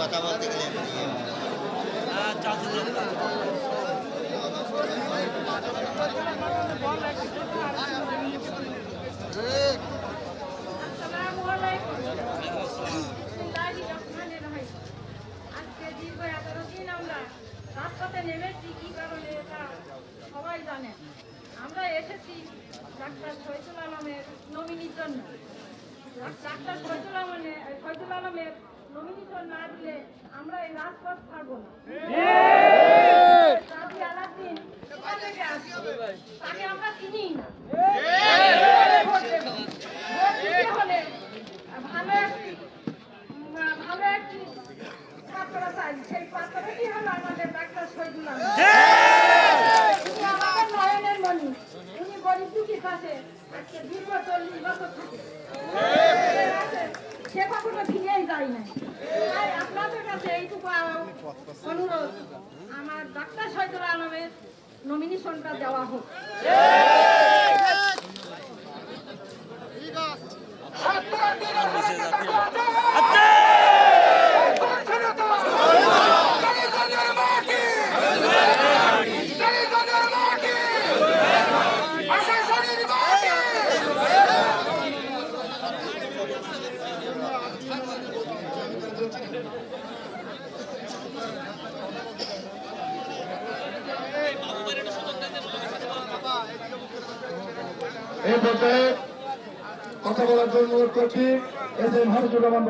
কথা বলতে গেলে রাজপথে নেমেছি কি কারণে এটা সবাই জানে। আমরা এসেছি ডাক্তার শহীদুল আলমের নমিনির জন্য। ডাক্তার শহীদুল আলমের নমিনেশন না দিলে আমরা এই রাজপথ ছাড়বো না। তাকে আমরা চিনি না। হলে ভালো একটি পাত্র চাই, সেই পাত্রটি হলো আমাদের ডাক্তার শহীদুল আলম। উনি আমাদের নয়নের মণি। উনি গরিব দুঃখীর কাছে আজকে দীর্ঘ 40 বছর থাকে, সে কখনো ফিরেই যায় না। তাই আপনাদের কাছে এইটুকু অনুরোধ, আমার ডাক্তার শহীদুল আলমের নমিনেশনটা দেওয়া হোক। এই পর্যায়ে কথা বলার জন্য অনুরোধ করছি এস এম হামিদুর রহমান।